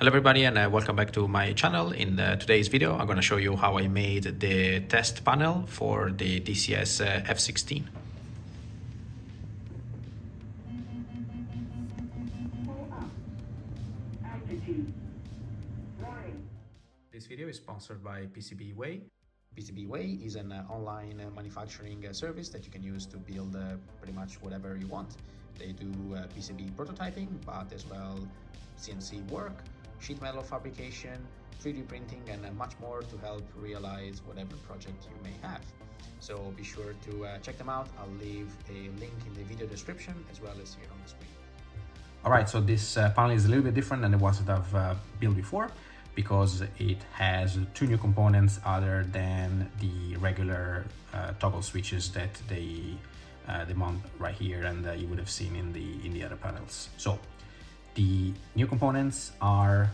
Hello everybody and welcome back to my channel. In today's video I'm going to show you how I made the test panel for the DCS F-16. This video is sponsored by PCB Way. PCB Way is an online manufacturing service that you can use to build pretty much whatever you want. They do PCB prototyping, but as well CNC work, sheet metal fabrication, 3D printing, and much more to help realize whatever project you may have. So be sure to check them out. I'll leave a link in the video description as well as here on the screen. Alright, so this panel is a little bit different than the ones that I've built before, because it has two new components other than the regular toggle switches that they mount right here, and you would have seen in the other panels. So the new components are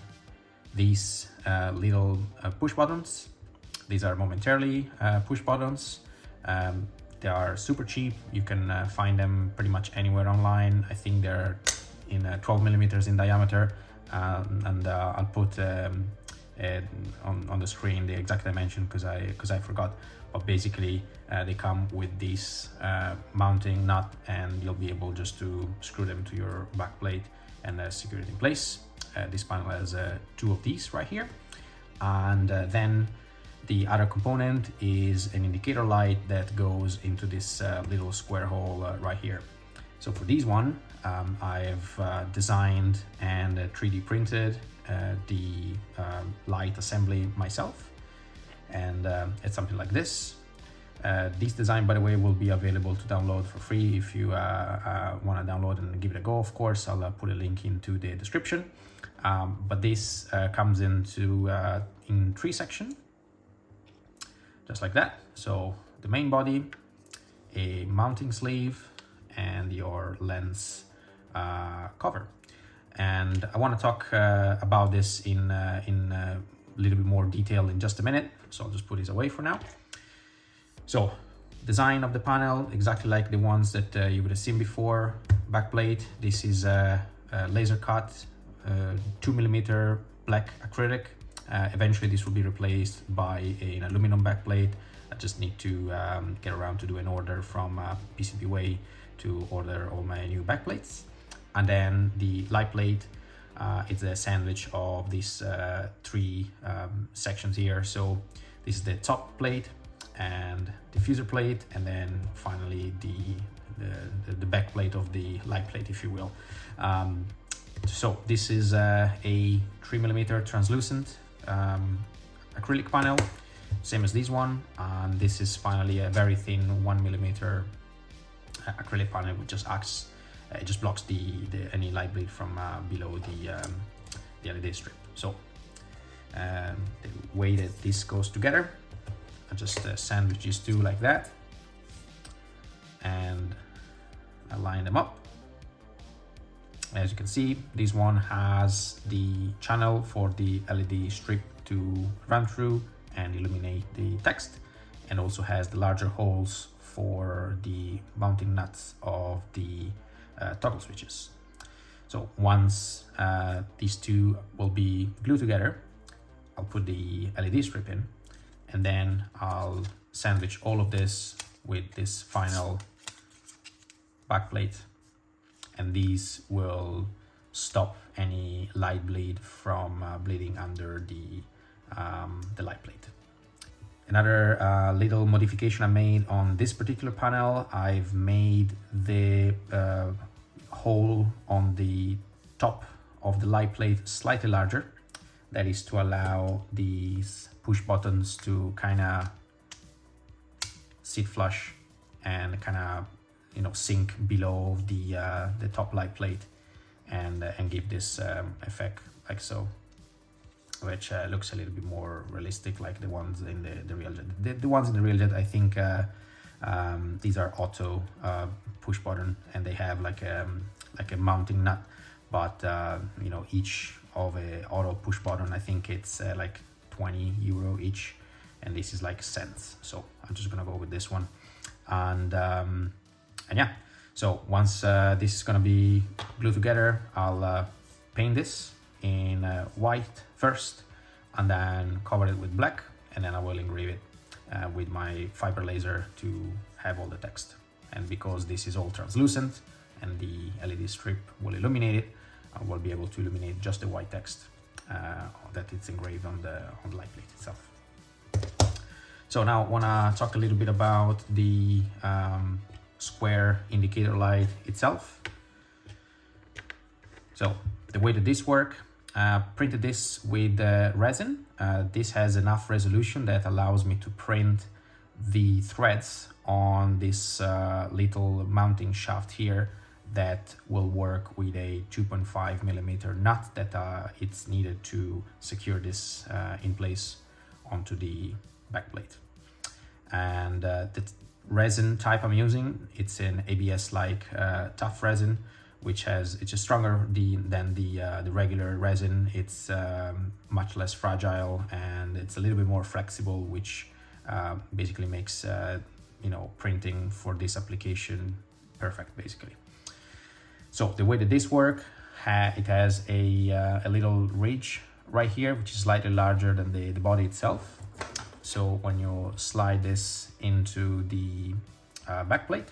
these little push buttons. These are momentarily push buttons. They are super cheap. You can find them pretty much anywhere online. I think they're in 12 millimeters in diameter, and I'll put on the screen the exact dimension because I forgot. But basically they come with this mounting nut, and you'll be able just to screw them to your back plate and secure it in place. This panel has two of these right here, and then the other component is an indicator light that goes into this little square hole right here. So for these one, I've designed and 3D printed the light assembly myself, and it's something like this. This design, by the way, will be available to download for free if you want to download and give it a go. Of course, I'll put a link into the description. But this comes into in three sections, just like that. So the main body, a mounting sleeve, and your lens cover. And I want to talk about this in a little bit more detail in just a minute. So I'll just put this away for now. So design of the panel, exactly like the ones that you would have seen before. Backplate, this is a laser cut 2 millimeter black acrylic. Eventually this will be replaced by an aluminum backplate. I just need to get around to do an order from PCB Way to order all my new backplates. And then the light plate, it's a sandwich of these three sections here. So this is the top plate and diffuser plate, and then finally the back plate of the light plate, if you will. So this is a 3 millimeter translucent acrylic panel, same as this one, and this is finally a very thin 1 millimeter acrylic panel, which just acts, it just blocks any light bleed from below the LED strip. So the way that this goes together, I just sandwich these two like that and I line them up. As you can see, this one has the channel for the LED strip to run through and illuminate the text, and also has the larger holes for the mounting nuts of the toggle switches. So once these two will be glued together, I'll put the LED strip in, and then I'll sandwich all of this with this final backplate, and these will stop any light bleed from bleeding under the light plate. Another little modification I made on this particular panel, I've made the hole on the top of the light plate slightly larger. That is to allow these push buttons to kind of sit flush and kind of, you know, sink below the top light plate, and give this effect like so, which looks a little bit more realistic, like the ones in the real jet. The ones in the real jet, I think these are auto push button, and they have like a mounting nut, but you know, each of a auto push button, I think it's like 20 euro each, and this is like cents. So I'm just gonna go with this one, and yeah. So once this is gonna be glued together, I'll paint this in white first, and then cover it with black, and then I will engrave it with my fiber laser to have all the text. And because this is all translucent and the LED strip will illuminate it, I will be able to illuminate just the white text that it's engraved on the light plate itself. So now I want to talk a little bit about the square indicator light itself. So the way that this works, printed this with resin. This has enough resolution that allows me to print the threads on this little mounting shaft here that will work with a 2.5 millimeter nut that it's needed to secure this in place onto the backplate. And the resin type I'm using, it's an ABS-like tough resin, which it's just stronger than the regular resin. It's much less fragile and it's a little bit more flexible, which basically makes printing for this application perfect, basically. So the way that this works, it has a little ridge right here, which is slightly larger than the body itself. So when you slide this into the backplate,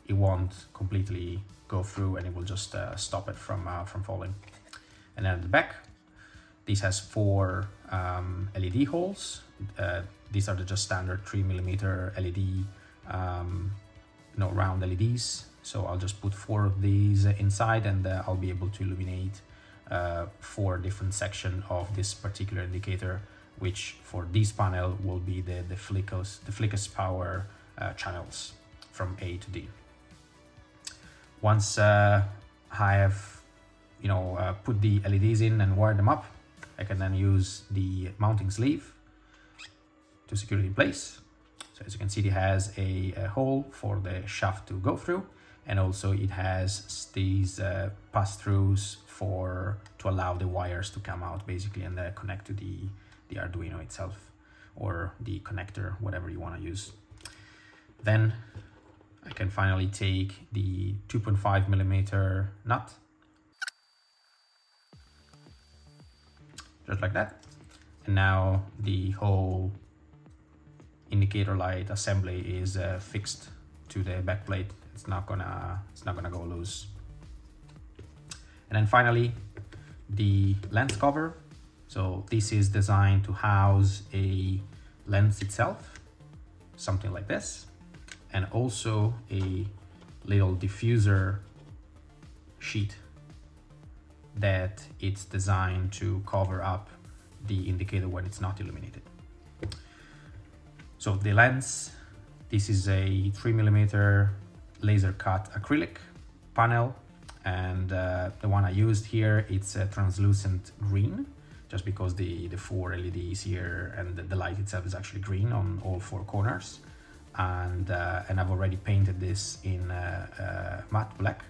it won't completely go through and it will just stop it from falling. And then at the back, this has 4 LED holes. These are the just standard 3 millimeter LED, round LEDs. So I'll just put 4 of these inside, and I'll be able to illuminate 4 different sections of this particular indicator, which for this panel will be the flickers power channels from A to D. Once I have put the LEDs in and wired them up, I can then use the mounting sleeve to secure it in place. So as you can see, it has a hole for the shaft to go through, and also it has these pass-throughs to allow the wires to come out basically and connect to the Arduino itself, or the connector, whatever you want to use. Then I can finally take the 2.5 millimeter nut, just like that. And now the whole indicator light assembly is fixed to the backplate. It's not gonna go loose. And then finally, the lens cover. So this is designed to house a lens itself, something like this, and also a little diffuser sheet that it's designed to cover up the indicator when it's not illuminated. So the lens, this is a 3 millimeter laser cut acrylic panel, and the one I used here, it's a translucent green, just because the 4 LEDs here and the light itself is actually green on all 4 corners. And I've already painted this in matte black,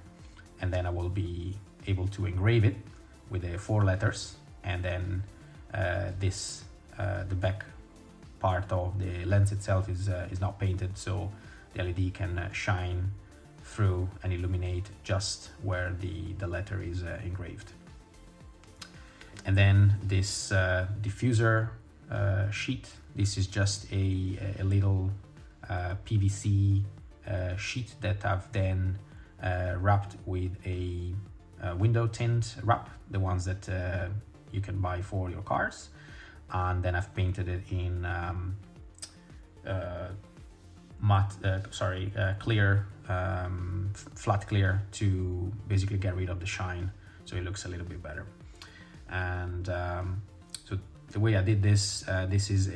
and then I will be able to engrave it with the 4 letters, and then the back part of the lens itself is not painted, so the LED can shine through and illuminate just where the letter is engraved. And then this diffuser sheet, this is just a little PVC sheet that I've then wrapped with a window tint wrap, the ones that you can buy for your cars. And then I've painted it in clear, flat clear, to basically get rid of the shine, so it looks a little bit better. And so the way I did this, this is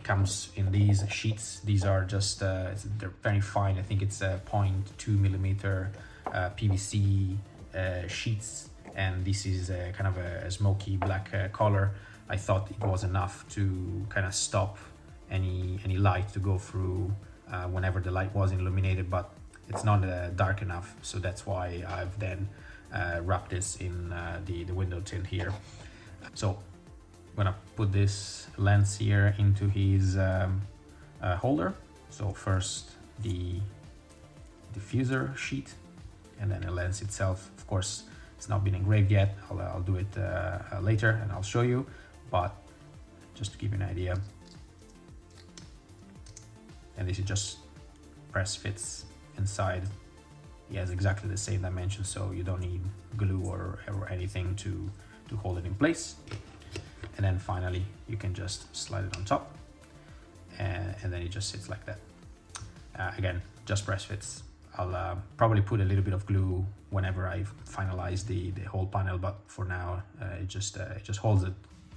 comes in these sheets. These are just they're very fine. I think it's a 0.2 millimeter PVC sheets, and this is kind of a smoky black color. I thought it was enough to kind of stop any light to go through whenever the light was illuminated, but it's not dark enough, so that's why I've then wrapped this in the window tint here. So I'm gonna put this lens here into his holder. So first the diffuser sheet, and then the lens itself. Of course, It's not been engraved yet. I'll do it later and I'll show you, but just to give you an idea. And this is just press fits inside. He has exactly the same dimension, so you don't need glue or anything to hold it in place. And then finally you can just slide it on top, and then it just sits like that. Again, just press fits. I'll probably put a little bit of glue whenever I finalize the whole panel, but for now it just holds it,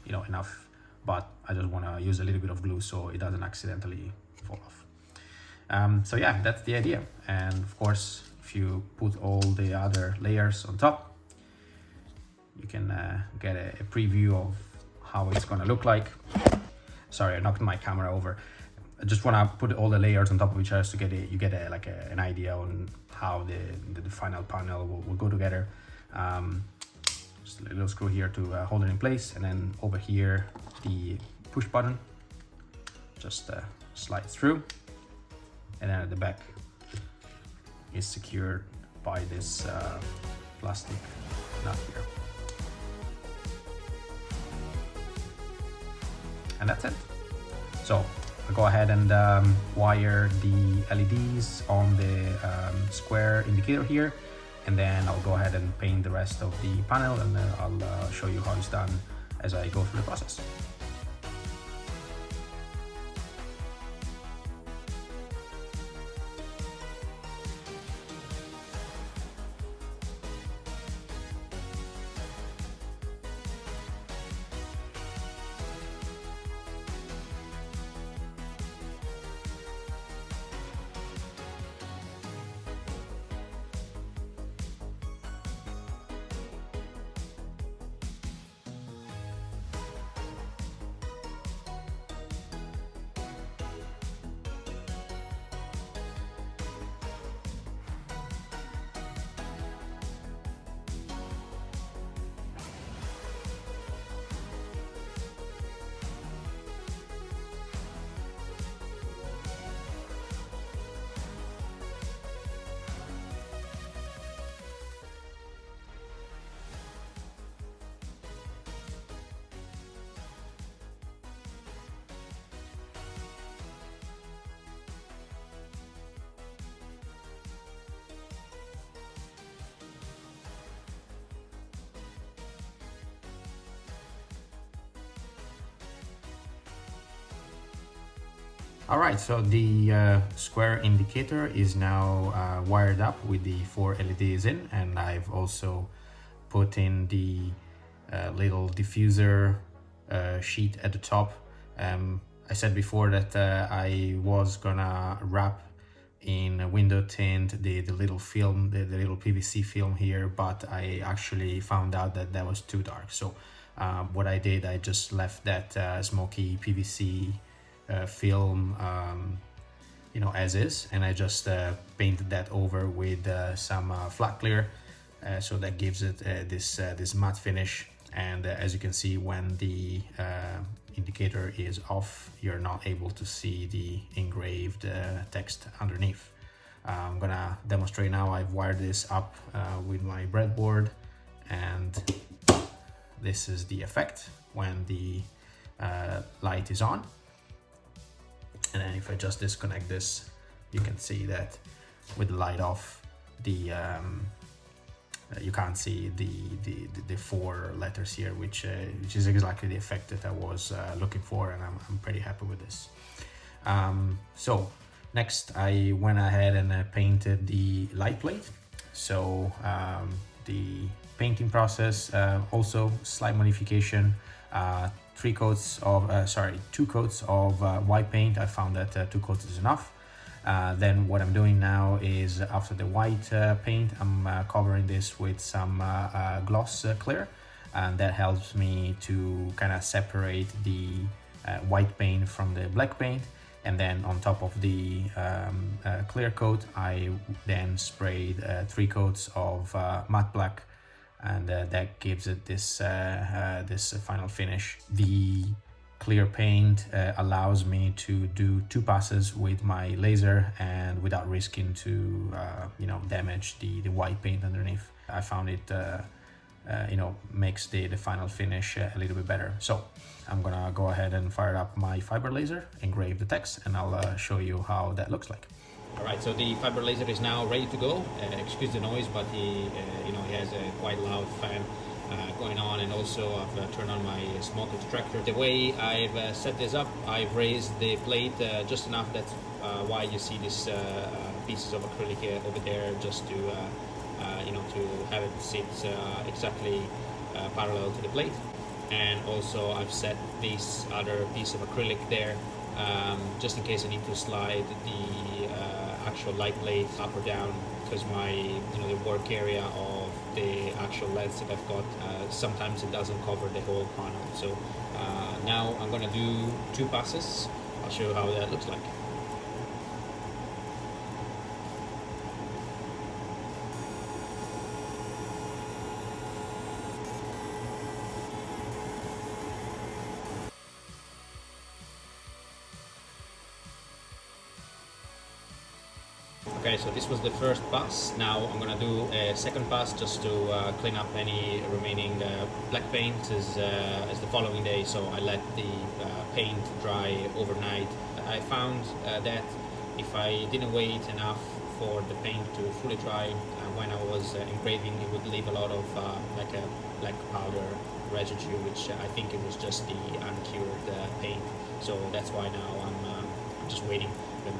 you know, enough. But I just want to use a little bit of glue so it doesn't accidentally fall off. So yeah, that's the idea. And of course, if you put all the other layers on top, you can get a preview of how it's going to look like. Sorry, I knocked my camera over. I just want to put all the layers on top of each other to get an idea on how the final panel will go together. Just a little screw here to hold it in place, and then over here the push button just slides through, and then at the back is secured by this plastic nut here. And that's it. So I'll go ahead and wire the LEDs on the square indicator here, and then I'll go ahead and paint the rest of the panel, and then I'll show you how it's done as I go through the process. Alright, so the square indicator is now wired up with the 4 LEDs in, and I've also put in the little diffuser sheet at the top. I said before that I was gonna wrap in a window tint the little film, the little PVC film here, but I actually found out that that was too dark. So what I did, I just left that smoky PVC film you know, as is, and I just painted that over with some flat clear, so that gives it this matte finish. And as you can see, when the indicator is off, you're not able to see the engraved text underneath. I'm gonna demonstrate now. I've wired this up with my breadboard, and this is the effect when the light is on. And then if I just disconnect this, you can see that with the light off, the you can't see the 4 letters here, which is exactly the effect that I was looking for, and I'm pretty happy with this. So next I went ahead and painted the light plate. So the painting process, also slight modification. 2 coats of white paint. I found that 2 coats is enough. Then what I'm doing now is, after the white paint, I'm covering this with some gloss clear, and that helps me to kind of separate the white paint from the black paint. And then on top of the clear coat, I then sprayed 3 coats of matte black, and that gives it this this final finish. The clear paint allows me to do 2 passes with my laser and without risking to you know, damage the white paint underneath. I found it makes the final finish a little bit better. So I'm gonna go ahead and fire up my fiber laser, engrave the text, and I'll show you how that looks like. All right, so the fiber laser is now ready to go. Excuse the noise, but he has a quite loud fan going on, and also I've turned on my smoke extractor. The way I've set this up, I've raised the plate just enough. That's why you see these pieces of acrylic over there, just to to have it sit exactly parallel to the plate. And also I've set this other piece of acrylic there just in case I need to slide the actual light plate up or down, because my the work area of the actual lens that I've got sometimes it doesn't cover the whole panel. So now I'm gonna do 2 passes. I'll show you how that looks like. Okay, so this was the first pass. Now I'm gonna do a second pass just to clean up any remaining black paint as the following day. So I let the paint dry overnight. I found that if I didn't wait enough for the paint to fully dry, when I was engraving, it would leave a lot of like a black powder residue, which I think it was just the uncured paint. So that's why now I'm just waiting, and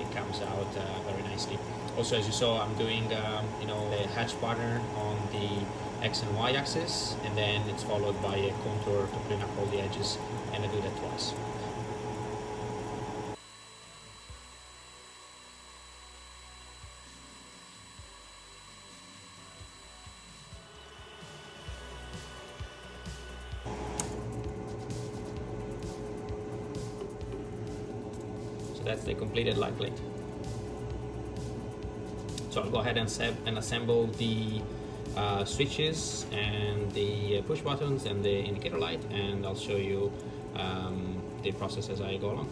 it comes out very nicely. Also, as you saw, I'm doing the hatch pattern on the X and Y axis, and then it's followed by a contour to clean up all the edges, and I do that twice. So that's the completed light plate. So I'll go ahead and assemble the switches and the push buttons and the indicator light, and I'll show you the process as I go along.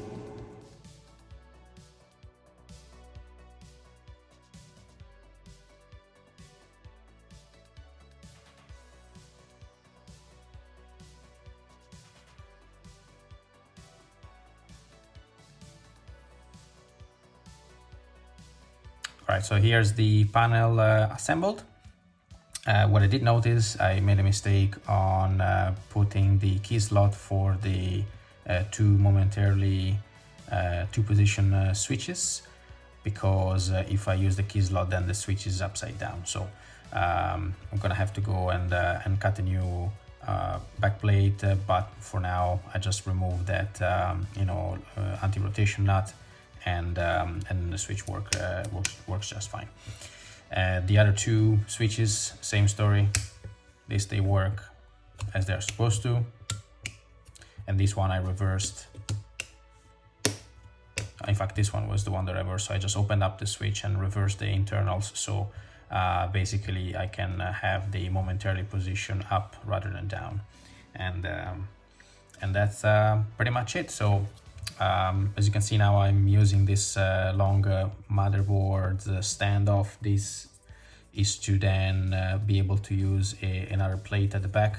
Right, so here's the panel assembled. What I did notice, I made a mistake on putting the key slot for the two position switches, because if I use the key slot, then the switch is upside down. So I'm gonna have to go and cut a new back plate, but for now I just removed that anti-rotation nut, and the switch works just fine. The other 2 switches, same story. They work as they're supposed to, and this one I reversed. In fact, this one was the one that I reversed. So I just opened up the switch and reversed the internals. So basically, I can have the momentarily position up rather than down, and that's pretty much it. So. As you can see now, I'm using this long motherboard standoff. This is to then be able to use another plate at the back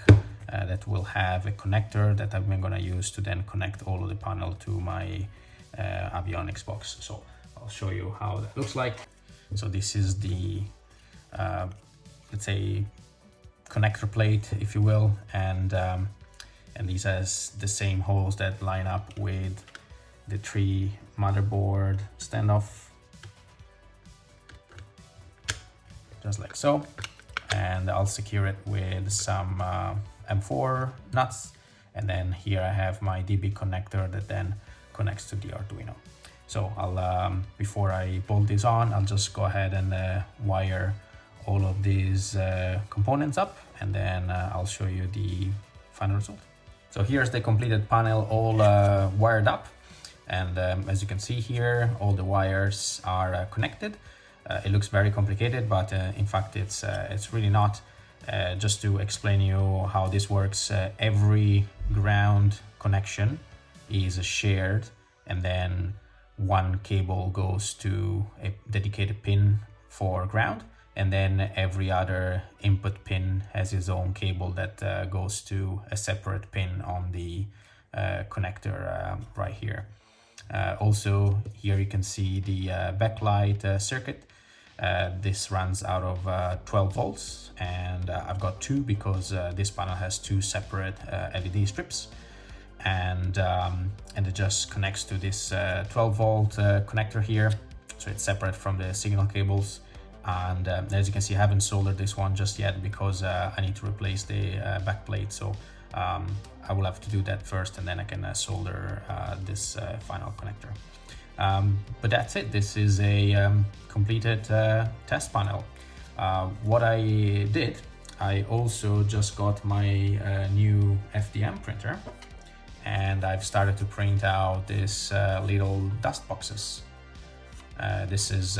that will have a connector that I'm going to use to then connect all of the panel to my avionics box. So I'll show you how that looks like. So this is the let's say connector plate, if you will, and these has the same holes that line up with the 3 motherboard standoff, just like so, and I'll secure it with some M4 nuts, and then here I have my DB connector that then connects to the Arduino. So I'll before I bolt this on, I'll just go ahead and wire all of these components up, and then I'll show you the final result. So here's the completed panel all wired up. And as you can see here, all the wires are connected. It looks very complicated, but in fact it's really not. Just to explain you how this works, every ground connection is shared, and then one cable goes to a dedicated pin for ground, and then every other input pin has its own cable that goes to a separate pin on the connector right here. Also here you can see the backlight circuit. This runs out of 12 volts, and I've got two because this panel has two separate LED strips, and it just connects to this 12 volt connector here, so it's separate from the signal cables. And as you can see, I haven't soldered this one just yet because I need to replace the back plate, so I will have to do that first, and then I can solder this final connector. But that's it. This is a completed test panel. What I did, I also just got my new FDM printer, and I've started to print out this little dust boxes. This is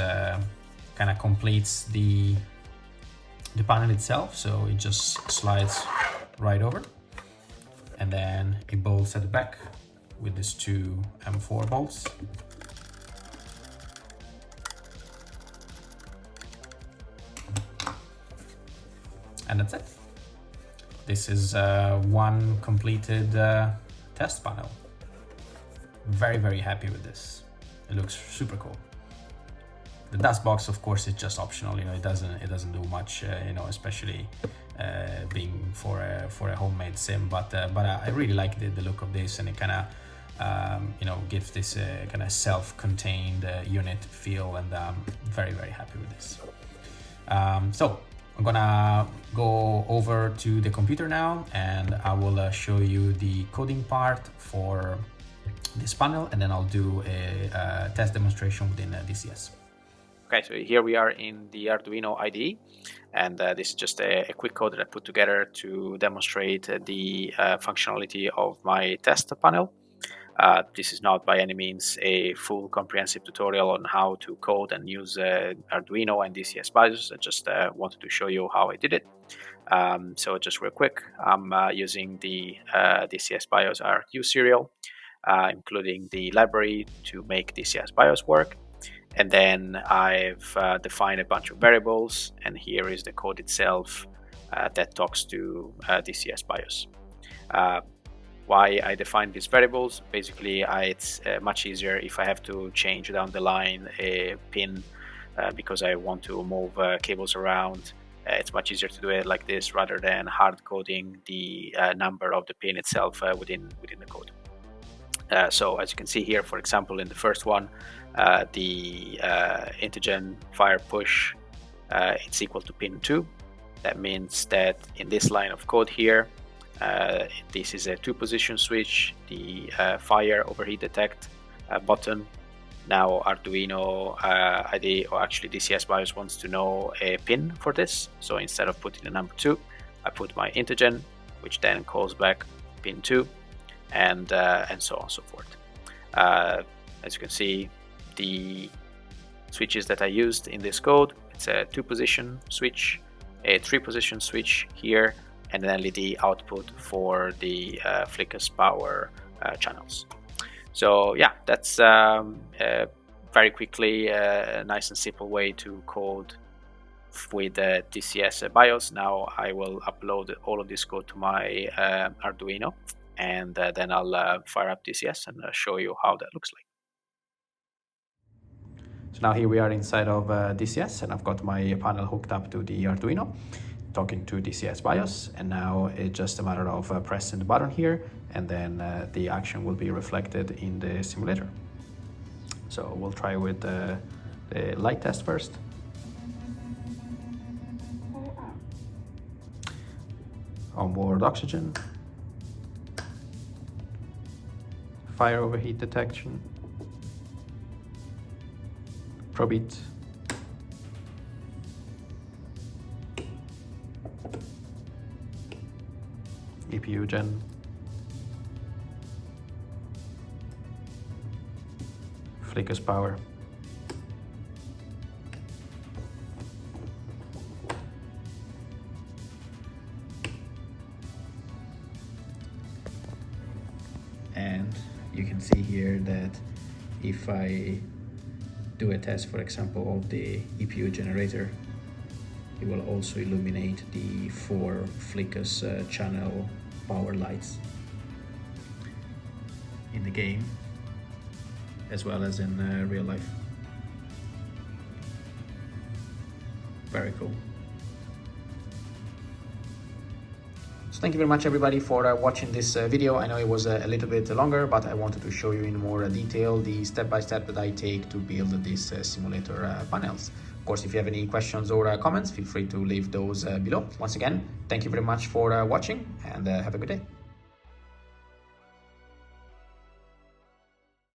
kind of completes the panel itself, so it just slides right over, and then it bolts at the back with these two M4 bolts. And that's it. This is one completed test panel. Very, very happy with this. It looks super cool. The dust box, of course, is just optional. You know, it doesn't do much. You know, especially being for a homemade sim. But I really like the look of this, and it kind of you know, gives this kind of self-contained unit feel, and I'm very, very happy with this. So I'm gonna go over to the computer now, and I will show you the coding part for this panel, and then I'll do a test demonstration within DCS. Okay, so here we are in the Arduino IDE, and this is just a quick code that I put together to demonstrate the functionality of my test panel. This is not by any means a full comprehensive tutorial on how to code and use Arduino and DCS BIOS. I just wanted to show you how I did it. So just real quick, I'm using the DCS BIOS RQ serial, including the library to make DCS BIOS work. And then I've defined a bunch of variables, and here is the code itself that talks to DCS BIOS. Why I define these variables? Basically, it's much easier if I have to change down the line a pin because I want to move cables around. It's much easier to do it like this rather than hard coding the number of the pin itself within the code. So as you can see here, for example, in the first one, the integer fire push, it's equal to pin 2. That means that in this line of code here, this is a 2-position switch, the fire overheat detect button. Now Arduino IDE, or actually DCS BIOS, wants to know a pin for this. So instead of putting the number 2, I put my integer, which then calls back pin 2, and so on and so forth. As you can see, the switches that I used in this code, it's a 2-position switch, a 3-position switch here, and an LED output for the flickers power channels. So yeah, that's very quickly a nice and simple way to code with DCS BIOS. Now I will upload all of this code to my Arduino, and then I'll fire up DCS and show you how that looks like. So now here we are inside of DCS, and I've got my panel hooked up to the Arduino, talking to DCS BIOS, and now it's just a matter of pressing the button here, and then the action will be reflected in the simulator. So we'll try with the light test first. Onboard oxygen, fire overheat detection, probeat, EPU gen, flickers power, and you can see here that if I do a test, for example, of the EPU generator, It will also illuminate the 4 Flickus channel power lights in the game, as well as in real life. Very cool. So thank you very much everybody for watching this video. I know it was a little bit longer, but I wanted to show you in more detail the step-by-step that I take to build these simulator panels. Of course, if you have any questions or comments, feel free to leave those below. Once again, thank you very much for watching, and have a good day.